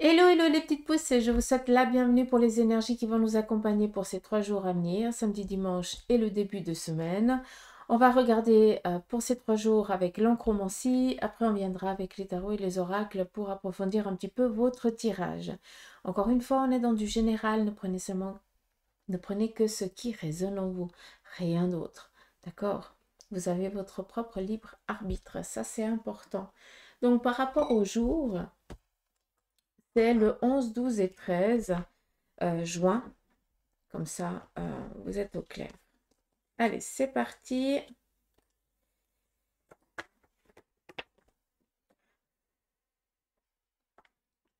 Hello, hello les petites pousses, je vous souhaite la bienvenue pour les énergies qui vont nous accompagner pour ces 3 jours à venir, samedi, dimanche et le début de semaine. On va regarder pour ces 3 jours avec l'enchromancie, après on viendra avec les tarots et les oracles pour approfondir un petit peu votre tirage. Encore une fois, on est dans du général, ne prenez que ce qui résonne en vous, rien d'autre, d'accord? Vous avez votre propre libre arbitre, ça c'est important. Donc par rapport au jour, c'est le 11, 12 et 13 juin. Comme ça, vous êtes au clair. Allez, c'est parti.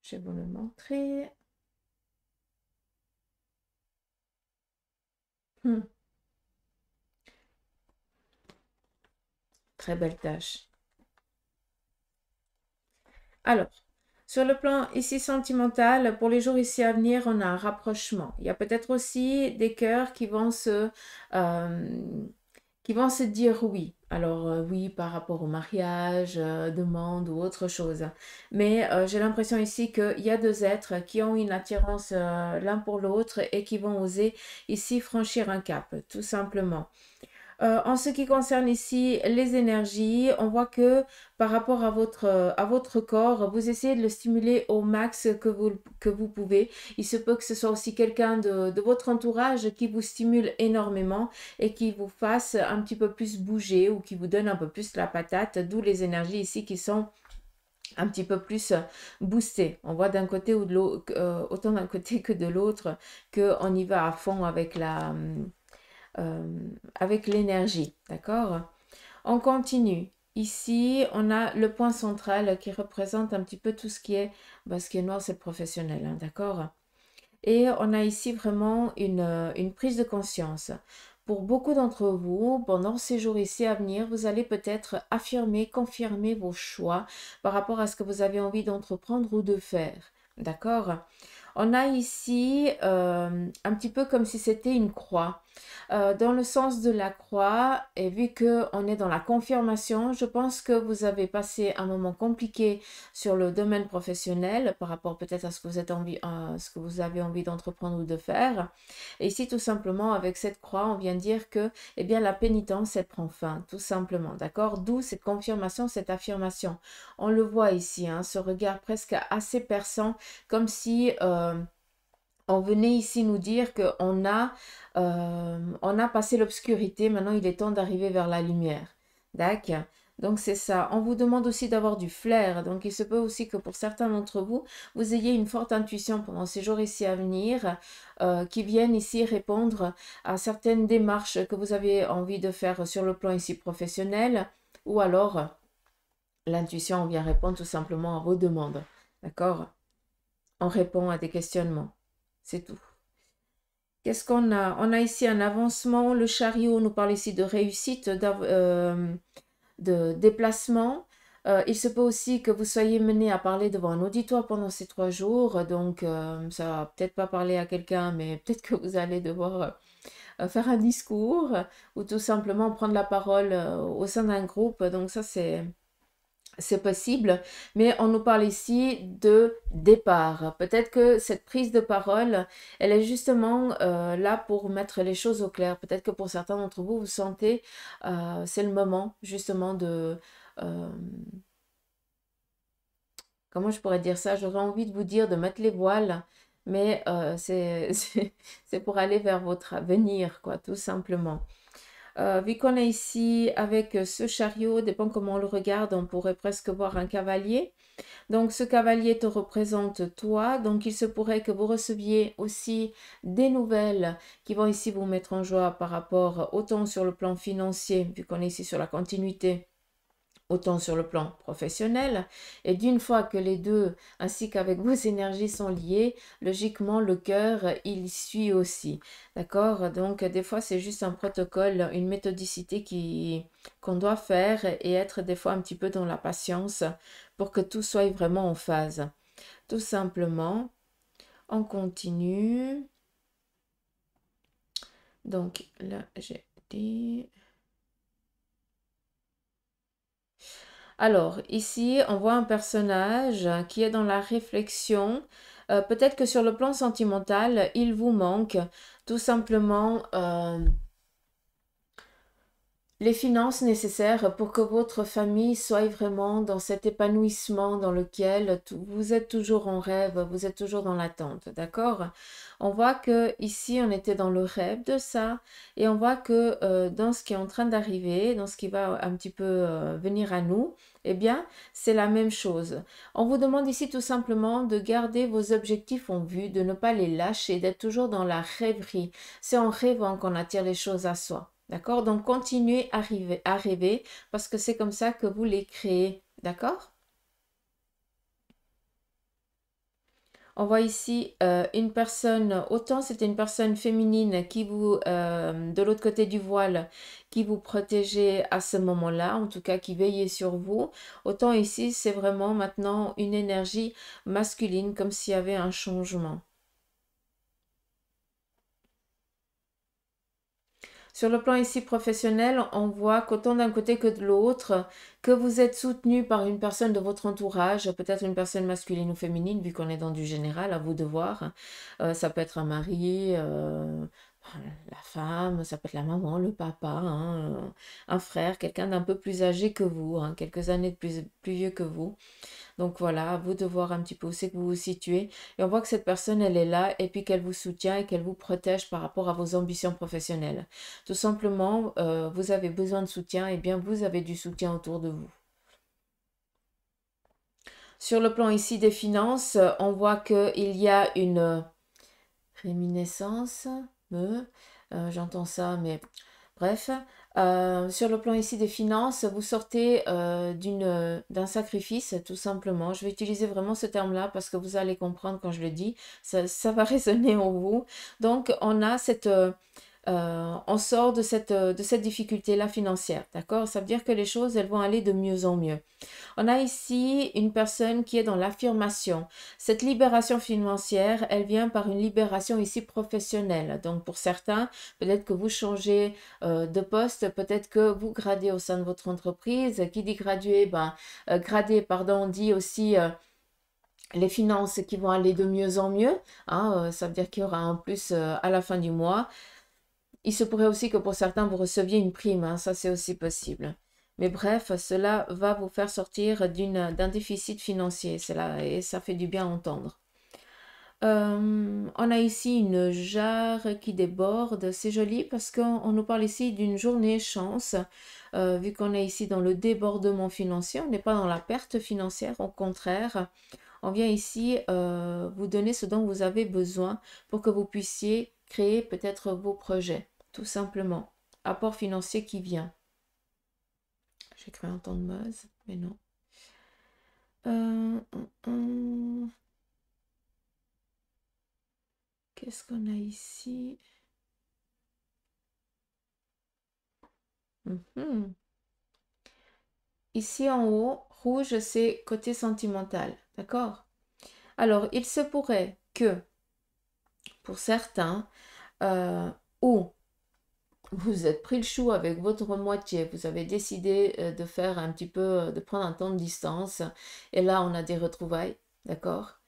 Je vais vous le montrer. Très belle tâche. Alors, sur le plan ici sentimental, pour les jours ici à venir, on a un rapprochement. Il y a peut-être aussi des cœurs qui vont se dire oui. Alors oui, par rapport au mariage, demande ou autre chose. Mais j'ai l'impression ici qu'il y a deux êtres qui ont une attirance l'un pour l'autre et qui vont oser ici franchir un cap, tout simplement. En ce qui concerne ici les énergies, on voit que par rapport à votre corps, vous essayez de le stimuler au max que vous pouvez. Il se peut que ce soit aussi quelqu'un de votre entourage qui vous stimule énormément et qui vous fasse un petit peu plus bouger ou qui vous donne un peu plus la patate, d'où les énergies ici qui sont un petit peu plus boostées. On voit d'un côté ou de l'autre, autant d'un côté que de l'autre, qu'on y va à fond avec l'énergie, d'accord? On continue. Ici, on a le point central qui représente un petit peu tout ce qui est, ce qui est noir, c'est le professionnel, hein, d'accord? Et on a ici vraiment une prise de conscience. Pour beaucoup d'entre vous, pendant ces jours ici à venir, vous allez peut-être affirmer, confirmer vos choix par rapport à ce que vous avez envie d'entreprendre ou de faire. D'accord? On a ici un petit peu comme si c'était une croix. Dans le sens de la croix, et vu qu'on est dans la confirmation, je pense que vous avez passé un moment compliqué sur le domaine professionnel par rapport peut-être à ce que ce que vous avez envie d'entreprendre ou de faire. Et ici, tout simplement, avec cette croix, on vient dire que, eh bien, la pénitence, elle prend fin, tout simplement, d'accord? D'où cette confirmation, cette affirmation. On le voit ici, hein, ce regard presque assez perçant, comme si on venait ici nous dire on a passé l'obscurité, maintenant il est temps d'arriver vers la lumière. D'accord? Donc c'est ça. On vous demande aussi d'avoir du flair. Donc il se peut aussi que pour certains d'entre vous, vous ayez une forte intuition pendant ces jours ici à venir, qui viennent ici répondre à certaines démarches que vous avez envie de faire sur le plan ici professionnel, ou alors l'intuition vient répondre tout simplement à vos demandes. D'accord? On répond à des questionnements. C'est tout. Qu'est-ce qu'on a? On a ici un avancement. Le chariot nous parle ici de réussite, de déplacement. Il se peut aussi que vous soyez mené à parler devant un auditoire pendant ces 3 jours. Donc, ça va peut-être pas parler à quelqu'un, mais peut-être que vous allez devoir faire un discours ou tout simplement prendre la parole au sein d'un groupe. Donc, ça, c'est possible, mais on nous parle ici de départ. Peut-être que cette prise de parole, elle est justement là pour mettre les choses au clair. Peut-être que pour certains d'entre vous, vous sentez, c'est le moment justement euh, comment je pourrais dire ça? J'aurais envie de vous dire de mettre les voiles, mais c'est pour aller vers votre avenir, quoi, tout simplement. Vu qu'on est ici avec ce chariot, dépend comment on le regarde, on pourrait presque voir un cavalier. Donc ce cavalier te représente toi, donc il se pourrait que vous receviez aussi des nouvelles qui vont ici vous mettre en joie par rapport autant sur le plan financier, vu qu'on est ici sur la continuité, autant sur le plan professionnel. Et d'une fois que les deux, ainsi qu'avec vos énergies sont liées, logiquement, le cœur, il suit aussi. D'accord? Donc, des fois, c'est juste un protocole, une méthodicité qu'on doit faire et être des fois un petit peu dans la patience pour que tout soit vraiment en phase. Tout simplement, on continue. Donc, là, j'ai dit... Alors, ici, on voit un personnage qui est dans la réflexion. Peut-être que sur le plan sentimental, il vous manque tout simplement les finances nécessaires pour que votre famille soit vraiment dans cet épanouissement dans lequel vous êtes toujours en rêve, vous êtes toujours dans l'attente, d'accord? On voit que ici on était dans le rêve de ça et on voit que dans ce qui est en train d'arriver, dans ce qui va un petit peu venir à nous, eh bien c'est la même chose. On vous demande ici tout simplement de garder vos objectifs en vue, de ne pas les lâcher, d'être toujours dans la rêverie. C'est en rêvant qu'on attire les choses à soi. D'accord? Donc, continuez à rêver parce que c'est comme ça que vous les créez. D'accord? On voit ici une personne, autant c'était une personne féminine qui vous, de l'autre côté du voile, qui vous protégeait à ce moment-là, en tout cas qui veillait sur vous, autant ici c'est vraiment maintenant une énergie masculine, comme s'il y avait un changement. Sur le plan ici professionnel, on voit qu'autant d'un côté que de l'autre, que vous êtes soutenu par une personne de votre entourage, peut-être une personne masculine ou féminine, vu qu'on est dans du général, à vous de voir. Ça peut être un mari, la femme, ça peut être la maman, le papa, hein, un frère, quelqu'un d'un peu plus âgé que vous, hein, quelques années de plus vieux que vous. Donc voilà, à vous de voir un petit peu où c'est que vous vous situez. Et on voit que cette personne, elle est là et puis qu'elle vous soutient et qu'elle vous protège par rapport à vos ambitions professionnelles. Tout simplement, vous avez besoin de soutien et bien vous avez du soutien autour de vous. Sur le plan ici des finances, on voit qu'il y a une réminiscence. J'entends ça, mais bref, sur le plan ici des finances, vous sortez d'un sacrifice, tout simplement. Je vais utiliser vraiment ce terme-là parce que vous allez comprendre quand je le dis. Ça va résonner en vous. Donc, on sort de cette difficulté-là financière, d'accord? Ça veut dire que les choses, elles vont aller de mieux en mieux. On a ici une personne qui est dans l'affirmation. Cette libération financière, elle vient par une libération ici professionnelle. Donc pour certains, peut-être que vous changez de poste, peut-être que vous gradez au sein de votre entreprise. Qui dit graduer, grader, pardon, dit aussi les finances qui vont aller de mieux en mieux. Hein, ça veut dire qu'il y aura un plus à la fin du mois. Il se pourrait aussi que pour certains, vous receviez une prime, hein, ça c'est aussi possible. Mais bref, cela va vous faire sortir d'un déficit financier, et ça fait du bien à entendre. On a ici une jarre qui déborde, c'est joli parce qu'on nous parle ici d'une journée chance, vu qu'on est ici dans le débordement financier, on n'est pas dans la perte financière, au contraire, on vient ici vous donner ce dont vous avez besoin pour que vous puissiez créer peut-être vos projets, tout simplement. Apport financier qui vient. J'ai créé un temps de base, mais non. Qu'est-ce qu'on a ici? Mhm. Ici en haut, rouge, c'est côté sentimental, d'accord? Alors, il se pourrait que, pour certains, ou vous êtes pris le chou avec votre moitié, vous avez décidé de faire un petit peu, de prendre un temps de distance, et là on a des retrouvailles, d'accord?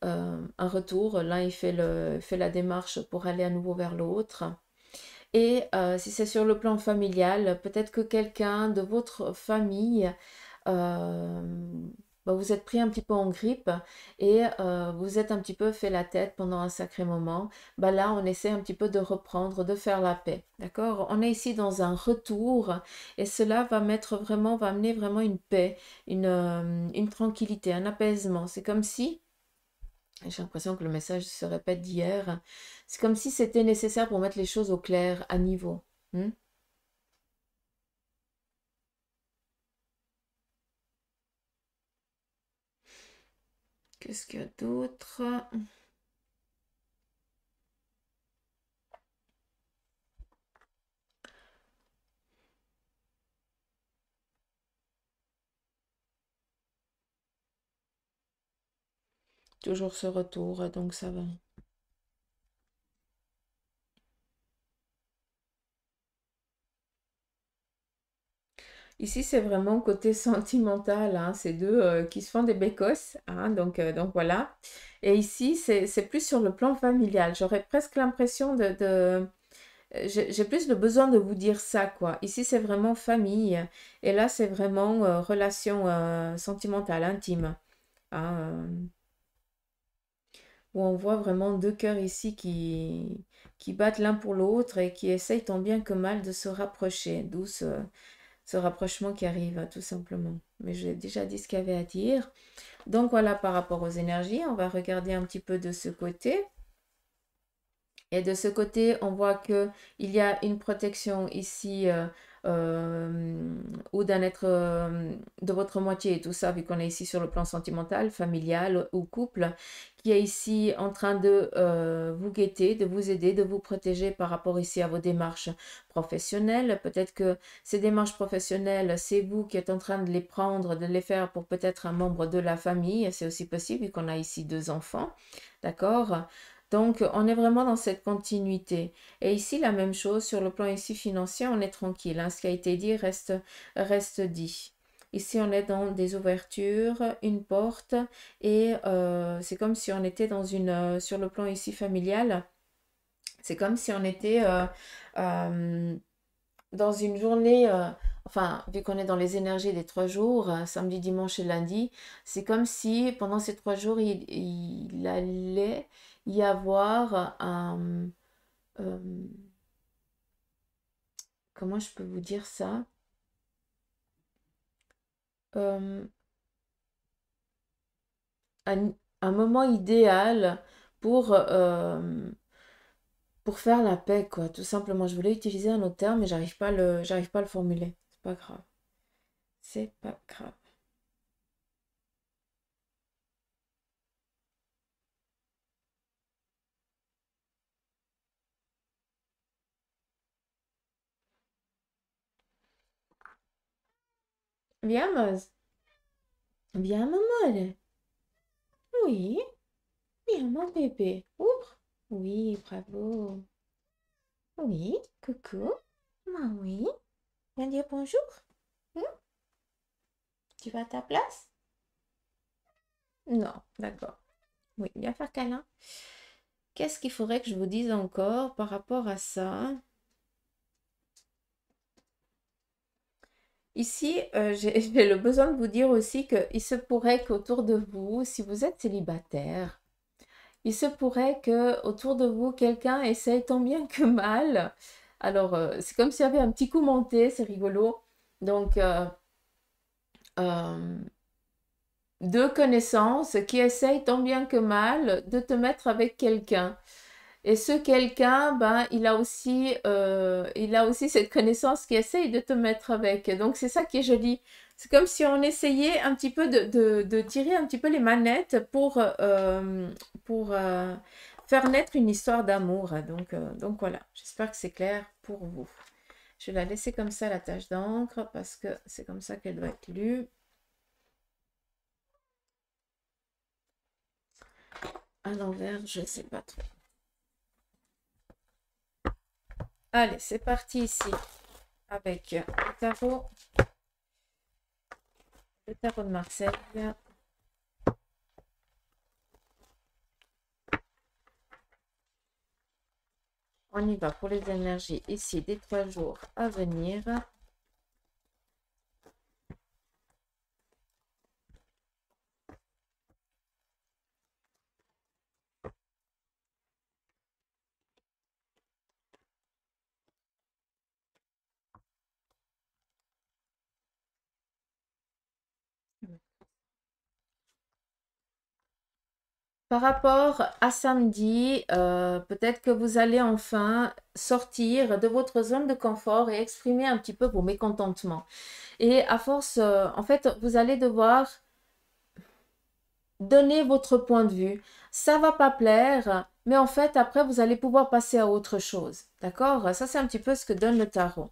Un retour, l'un il fait la démarche pour aller à nouveau vers l'autre. Et si c'est sur le plan familial, peut-être que quelqu'un de votre famille euh, vous êtes pris un petit peu en grippe et vous êtes un petit peu fait la tête pendant un sacré moment. Là, on essaie un petit peu de reprendre, de faire la paix. D'accord? On est ici dans un retour et cela va amener vraiment une paix, une tranquillité, un apaisement. C'est comme si, j'ai l'impression que le message se répète d'hier, c'est comme si c'était nécessaire pour mettre les choses au clair, à niveau. Hmm. Qu'est-ce qu'il y a d'autre? Toujours ce retour, donc ça va. Ici, c'est vraiment côté sentimental, hein, c'est deux qui se font des bécosses, hein, donc voilà. Et ici, c'est plus sur le plan familial. J'aurais presque l'impression j'ai plus le besoin de vous dire ça, quoi. Ici, c'est vraiment famille. Et là, c'est vraiment relation sentimentale, intime, hein, où on voit vraiment deux cœurs ici qui battent l'un pour l'autre et qui essayent tant bien que mal de se rapprocher. D'où ce rapprochement qui arrive, tout simplement. Mais j'ai déjà dit ce qu'il y avait à dire. Donc voilà, par rapport aux énergies, on va regarder un petit peu de ce côté. Et de ce côté, on voit que il y a une protection ici euh, ou d'un être de votre moitié et tout ça, vu qu'on est ici sur le plan sentimental, familial ou couple, qui est ici en train de vous guetter, de vous aider, de vous protéger par rapport ici à vos démarches professionnelles. Peut-être que ces démarches professionnelles, c'est vous qui êtes en train de les prendre, de les faire pour peut-être un membre de la famille. C'est aussi possible, vu qu'on a ici deux enfants. D'accord? Donc, on est vraiment dans cette continuité. Et ici, la même chose, sur le plan ici financier, on est tranquille, hein. Ce qui a été dit reste dit. Ici, on est dans des ouvertures, une porte, et c'est comme si on était sur le plan ici familial, c'est comme si on était euh, dans une journée, enfin, vu qu'on est dans les énergies des 3 jours, samedi, dimanche et lundi, c'est comme si pendant ces 3 jours, il allait y avoir euh, comment je peux vous dire ça? Euh, un, un moment idéal pour, euh, pour faire la paix, quoi, tout simplement. Je voulais utiliser un autre terme, mais j'arrive pas à le formuler. C'est pas grave. C'est pas grave. Viens, Moz. Viens, maman. Oui. Bien, mon bébé. Ouvre. Oui, bravo. Oui, coucou. Ah oui. Viens dire bonjour. Hmm. Tu vas à ta place? Non, d'accord. Oui, viens faire câlin. Qu'est-ce qu'il faudrait que je vous dise encore par rapport à ça? Ici, j'ai le besoin de vous dire aussi qu'il se pourrait qu'autour de vous, si vous êtes célibataire, il se pourrait que autour de vous, quelqu'un essaye tant bien que mal. Alors, c'est comme s'il y avait un petit coup monté, c'est rigolo. Donc, euh, deux connaissances qui essayent tant bien que mal de te mettre avec quelqu'un. Et ce quelqu'un, ben, il a aussi cette connaissance qui essaye de te mettre avec. Donc, c'est ça qui est joli. C'est comme si on essayait un petit peu de tirer un petit peu les manettes pour faire naître une histoire d'amour. Donc voilà, j'espère que c'est clair pour vous. Je vais la laisser comme ça, la tache d'encre, parce que c'est comme ça qu'elle doit être lue. À l'envers, je ne sais pas trop. Allez, c'est parti ici avec le tarot de Marseille. On y va pour les énergies ici des 3 jours à venir. Par rapport à samedi, peut-être que vous allez enfin sortir de votre zone de confort et exprimer un petit peu vos mécontentements. Et à force, en fait, vous allez devoir donner votre point de vue. Ça va pas plaire, mais en fait, après, vous allez pouvoir passer à autre chose. D'accord? Ça, c'est un petit peu ce que donne le tarot.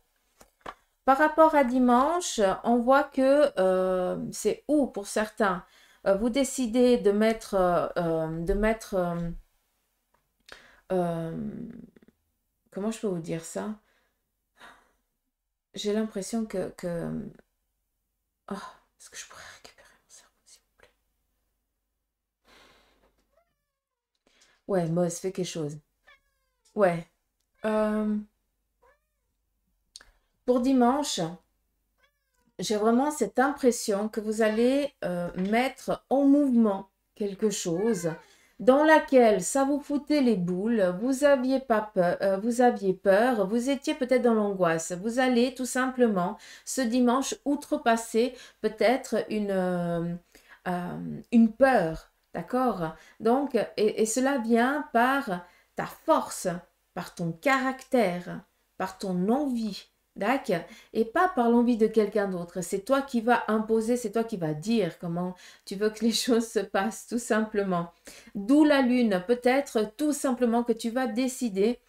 Par rapport à dimanche, on voit que c'est où pour certains, vous décidez euh, comment je peux vous dire ça? J'ai l'impression que Oh, est-ce que je pourrais récupérer mon cerveau, s'il vous plaît? Ouais, Moz, fais quelque chose. Ouais. Euh, pour dimanche, j'ai vraiment cette impression que vous allez mettre en mouvement quelque chose dans laquelle ça vous foutait les boules, vous aviez pas peur, vous aviez peur, vous étiez peut-être dans l'angoisse. Vous allez tout simplement ce dimanche outrepasser peut-être une peur, d'accord? Donc, et cela vient par ta force, par ton caractère, par ton envie. D'accord? Et pas par l'envie de quelqu'un d'autre. C'est toi qui vas imposer, c'est toi qui vas dire comment tu veux que les choses se passent, tout simplement. D'où la lune, peut-être tout simplement que tu vas décider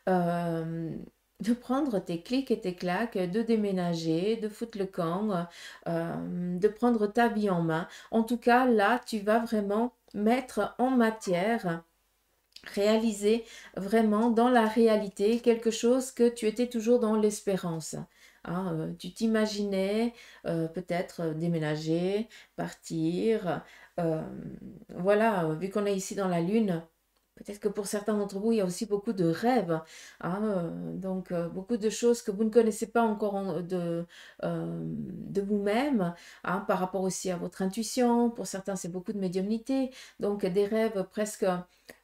euh, de prendre tes clics et tes claques, de déménager, de foutre le camp, de prendre ta vie en main. En tout cas, là, tu vas vraiment mettre en matière réaliser vraiment dans la réalité quelque chose que tu étais toujours dans l'espérance. Hein, tu t'imaginais peut-être déménager, partir. euh, voilà, vu qu'on est ici dans la Lune, peut-être que pour certains d'entre vous, il y a aussi beaucoup de rêves, hein, donc beaucoup de choses que vous ne connaissez pas encore de vous-même, hein, par rapport aussi à votre intuition. Pour certains, c'est beaucoup de médiumnité, donc des rêves presque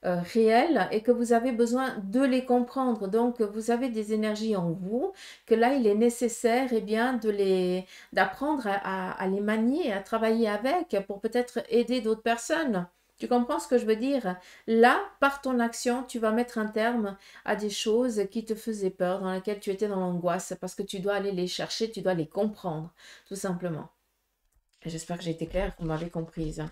réels et que vous avez besoin de les comprendre. Donc, vous avez des énergies en vous que là, il est nécessaire bien, d'apprendre à les manier, à travailler avec pour peut-être aider d'autres personnes. Tu comprends ce que je veux dire? Là, par ton action, tu vas mettre un terme à des choses qui te faisaient peur, dans lesquelles tu étais dans l'angoisse, parce que tu dois aller les chercher, tu dois les comprendre, tout simplement. J'espère que j'ai été claire, que vous m'avez comprise.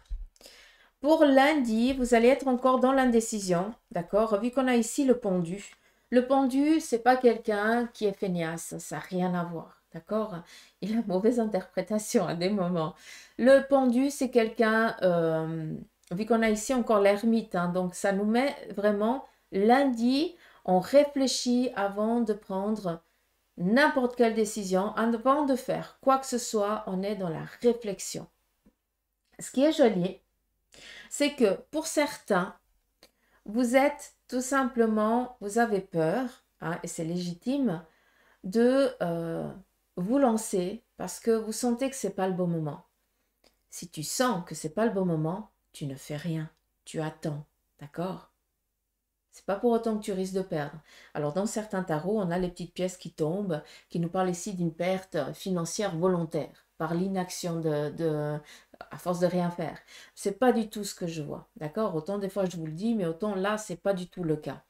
Pour lundi, vous allez être encore dans l'indécision, d'accord? Vu qu'on a ici le pendu. Le pendu, c'est pas quelqu'un qui est feignasse, ça n'a rien à voir, d'accord? Il a mauvaise interprétation à des moments. Le pendu, c'est quelqu'un, vu qu'on a ici encore l'ermite, hein, donc ça nous met vraiment lundi, on réfléchit avant de prendre n'importe quelle décision, avant de faire quoi que ce soit, on est dans la réflexion. Ce qui est joli, c'est que pour certains, vous êtes tout simplement, vous avez peur, hein, et c'est légitime, de vous lancer parce que vous sentez que c'est pas le bon moment. Si tu sens que c'est pas le bon moment, tu ne fais rien, tu attends, d'accord? C'est pas pour autant que tu risques de perdre. Alors dans certains tarots, on a les petites pièces qui tombent, qui nous parlent ici d'une perte financière volontaire par l'inaction à force de rien faire. C'est pas du tout ce que je vois, d'accord? Autant des fois je vous le dis, mais autant là c'est pas du tout le cas.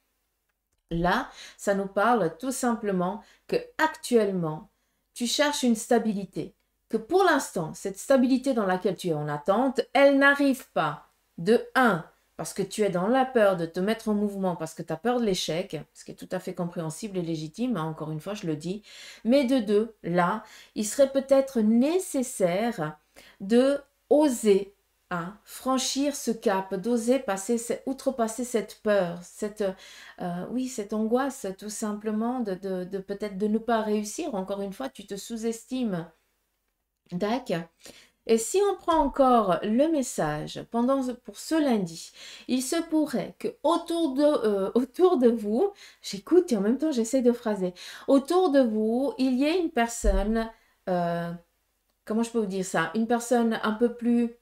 Là, ça nous parle tout simplement que actuellement tu cherches une stabilité, que pour l'instant cette stabilité dans laquelle tu es en attente, elle n'arrive pas. De un, parce que tu es dans la peur de te mettre en mouvement, parce que tu as peur de l'échec, ce qui est tout à fait compréhensible et légitime, hein, encore une fois, je le dis. Mais de deux, là, il serait peut-être nécessaire de oser franchir ce cap, d'oser outrepasser cette peur, oui, cette angoisse, tout simplement, de peut-être de ne pas réussir. Encore une fois, tu te sous-estimes. D'accord. Et si on prend encore le message pour ce lundi, il se pourrait que autour de vous, j'écoute et en même temps j'essaie de phraser, autour de vous, il y ait une personne, euh, comment je peux vous dire ça, une personne un peu plus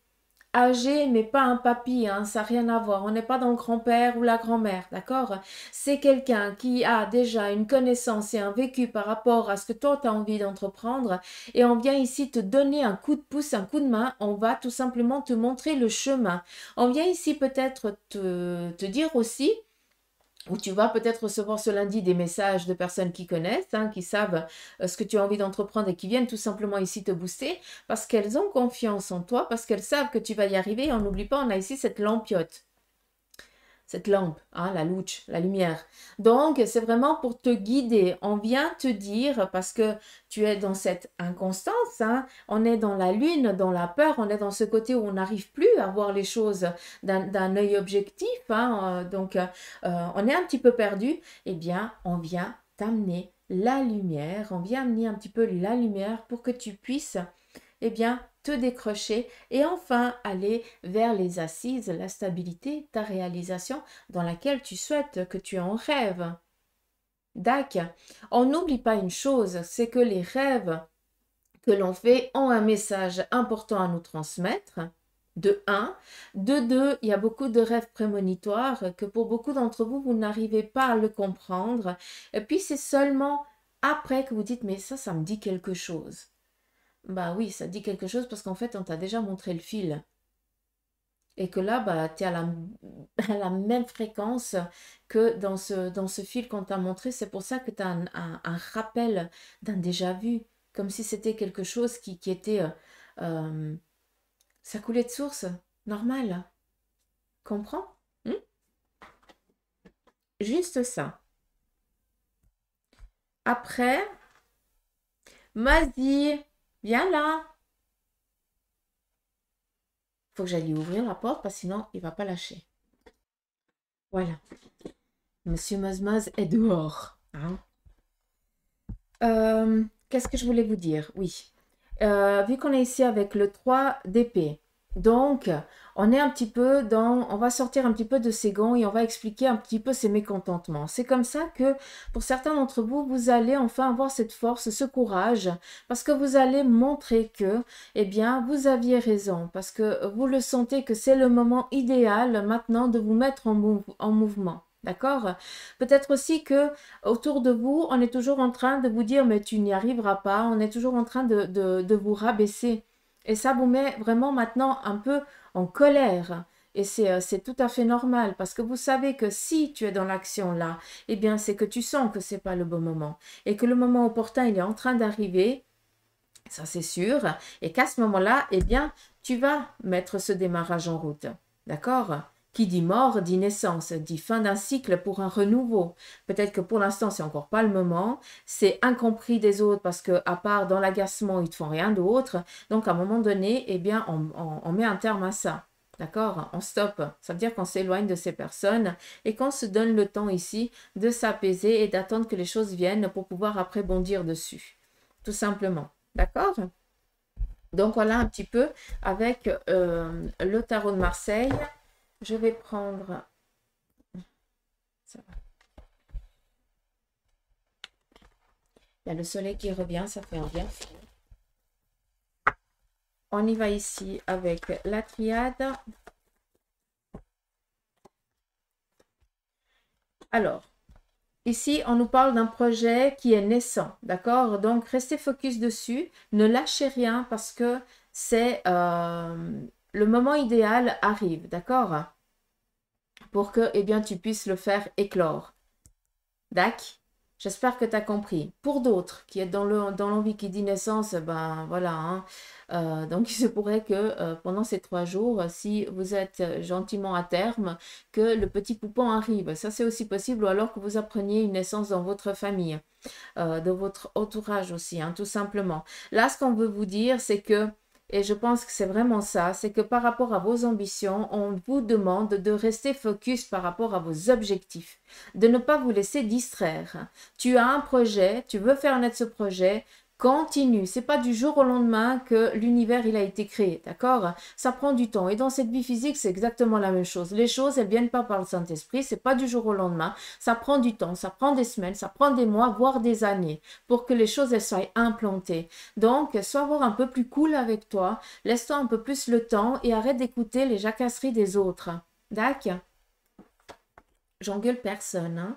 âgé, mais pas un papy, hein, ça n'a rien à voir. On n'est pas dans le grand-père ou la grand-mère, d'accord? C'est quelqu'un qui a déjà une connaissance et un vécu par rapport à ce que toi, tu as envie d'entreprendre. Et on vient ici te donner un coup de pouce, un coup de main. On va tout simplement te montrer le chemin. On vient ici peut-être te dire aussi où tu vas peut-être recevoir ce lundi des messages de personnes qui connaissent, hein, qui savent ce que tu as envie d'entreprendre et qui viennent tout simplement ici te booster parce qu'elles ont confiance en toi, parce qu'elles savent que tu vas y arriver. Et on n'oublie pas, on a ici cette lampiote, cette lampe, hein, la louche, la lumière. Donc, c'est vraiment pour te guider. On vient te dire, parce que tu es dans cette inconstance, hein, on est dans la lune, dans la peur, on est dans ce côté où on n'arrive plus à voir les choses d'un œil objectif, hein, donc on est un petit peu perdu. Eh bien, on vient t'amener la lumière, on vient amener un petit peu la lumière pour que tu puisses eh bien, te décrocher et enfin aller vers les assises, la stabilité, ta réalisation dans laquelle tu souhaites, que tu en rêves. D'accord. On n'oublie pas une chose, c'est que les rêves que l'on fait ont un message important à nous transmettre. De un. De deux, il y a beaucoup de rêves prémonitoires que pour beaucoup d'entre vous, vous n'arrivez pas à le comprendre. Et puis c'est seulement après que vous dites, mais ça me dit quelque chose. Bah oui, ça dit quelque chose parce qu'en fait, on t'a déjà montré le fil. Et que là, bah, tu es à à la même fréquence que dans ce fil qu'on t'a montré. C'est pour ça que tu as un rappel d'un déjà-vu, comme si c'était quelque chose qui était... euh, ça coulait de source, normal. Comprends? Hmm. Juste ça. Après, Mazzy, viens là. Faut que j'aille lui ouvrir la porte parce que sinon il va pas lâcher. Voilà. Monsieur Mazmaz est dehors. Hein. Qu'est-ce que je voulais vous dire? Oui. Vu qu'on est ici avec le 3 d'épée, donc on est un petit peu dans... On va sortir un petit peu de ces gonds et on va expliquer un petit peu ces mécontentements. C'est comme ça que pour certains d'entre vous, vous allez enfin avoir cette force, ce courage, parce que vous allez montrer que, eh bien, vous aviez raison, parce que vous le sentez que c'est le moment idéal maintenant de vous mettre en mouvement. D'accord? Peut-être aussi que autour de vous, on est toujours en train de vous dire, mais tu n'y arriveras pas, on est toujours en train de vous rabaisser. Et ça vous met vraiment maintenant un peu en colère. Et c'est tout à fait normal parce que vous savez que si tu es dans l'action là, eh bien c'est que tu sens que c'est pas le bon moment et que le moment opportun il est en train d'arriver, ça c'est sûr, et qu'à ce moment-là, eh bien tu vas mettre ce démarrage en route. D'accord? Qui dit mort dit naissance, dit fin d'un cycle pour un renouveau. Peut-être que pour l'instant, c'est encore pas le moment. C'est incompris des autres parce que, à part dans l'agacement, ils ne font rien d'autre. Donc, à un moment donné, eh bien, on met un terme à ça. D'accord? On stoppe. Ça veut dire qu'on s'éloigne de ces personnes et qu'on se donne le temps ici de s'apaiser et d'attendre que les choses viennent pour pouvoir après bondir dessus. Tout simplement. D'accord? Donc, voilà un petit peu avec le tarot de Marseille. Je vais prendre... Ça va. Il y a le soleil qui revient, ça fait un bien fou. On y va ici avec la triade. Alors, ici, on nous parle d'un projet qui est naissant, d'accord? Donc, restez focus dessus. Ne lâchez rien parce que c'est... le moment idéal arrive, d'accord? Pour que, eh bien, tu puisses le faire éclore. D'accord? J'espère que tu as compris. Pour d'autres qui est dans l'envie qui dit naissance, ben voilà. Hein. Donc il se pourrait que pendant ces 3 jours, si vous êtes gentiment à terme, que le petit poupon arrive. Ça c'est aussi possible, ou alors que vous appreniez une naissance dans votre famille, de votre entourage aussi, hein, tout simplement. Là, ce qu'on veut vous dire, c'est que et je pense que c'est vraiment ça, c'est que par rapport à vos ambitions, on vous demande de rester focus par rapport à vos objectifs, de ne pas vous laisser distraire. Tu as un projet, tu veux faire naître ce projet, continue. C'est pas du jour au lendemain que l'univers il a été créé, d'accord? Ça prend du temps. Et dans cette vie physique, c'est exactement la même chose. Les choses, elles viennent pas par le Saint-Esprit, c'est pas du jour au lendemain. Ça prend du temps, ça prend des semaines, ça prend des mois, voire des années, pour que les choses elles soient implantées. Donc, sois voir un peu plus cool avec toi, laisse-toi un peu plus le temps et arrête d'écouter les jacasseries des autres. D'accord? J'engueule personne, hein?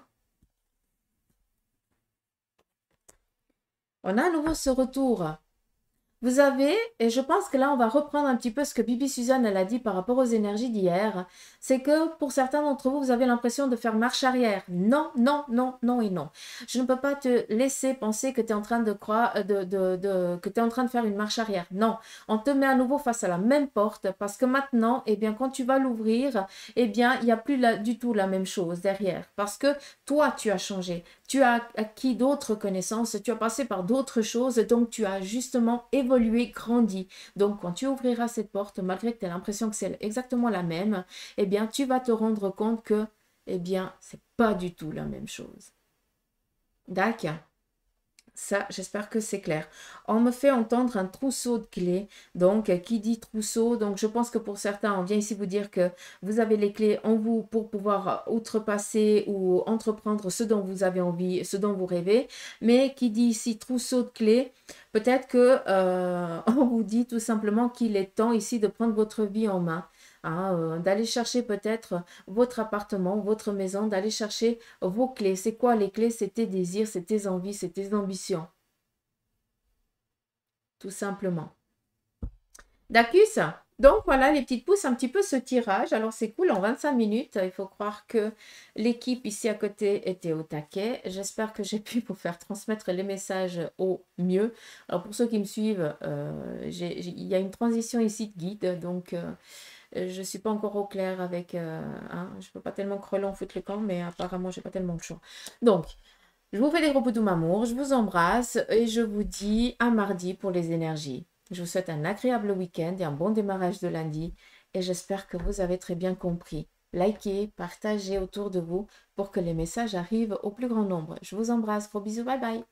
On a à nouveau ce retour. Vous avez, et je pense que là, on va reprendre un petit peu ce que Bibi Suzanne, elle a dit par rapport aux énergies d'hier, c'est que pour certains d'entre vous, vous avez l'impression de faire marche arrière. Non, non, non, non et non. Je ne peux pas te laisser penser que tu es en train de croire, que tu es en train de faire une marche arrière. Non, on te met à nouveau face à la même porte parce que maintenant, eh bien, quand tu vas l'ouvrir, eh bien, il n'y a plus du tout la même chose derrière parce que toi, tu as changé. Tu as acquis d'autres connaissances, tu as passé par d'autres choses, donc tu as justement évolué, grandi. Donc quand tu ouvriras cette porte, malgré que tu aies l'impression que c'est exactement la même, eh bien tu vas te rendre compte que, eh bien, c'est pas du tout la même chose. D'accord? Ça, j'espère que c'est clair. On me fait entendre un trousseau de clés. Donc, qui dit trousseau, donc je pense que pour certains, on vient ici vous dire que vous avez les clés en vous pour pouvoir outrepasser ou entreprendre ce dont vous avez envie, ce dont vous rêvez. Mais qui dit ici trousseau de clés, peut-être que on vous dit tout simplement qu'il est temps ici de prendre votre vie en main. Hein, d'aller chercher peut-être votre appartement, votre maison, d'aller chercher vos clés. C'est quoi les clés? C'est tes désirs, c'est tes envies, c'est tes ambitions, tout simplement. Dacus? Donc voilà les petites pousses, un petit peu ce tirage. Alors c'est cool, en 25 minutes, il faut croire que l'équipe ici à côté était au taquet. J'espère que j'ai pu vous faire transmettre les messages au mieux. Alors pour ceux qui me suivent, il y a une transition ici de guide, donc je ne suis pas encore au clair avec... hein, je ne peux pas tellement creuler en foutre le camp, mais apparemment, je n'ai pas tellement le choix. Donc, je vous fais des gros boutons d'amour, je vous embrasse et je vous dis à mardi pour les énergies. Je vous souhaite un agréable week-end et un bon démarrage de lundi et j'espère que vous avez très bien compris. Likez, partagez autour de vous pour que les messages arrivent au plus grand nombre. Je vous embrasse, gros bisous, bye bye.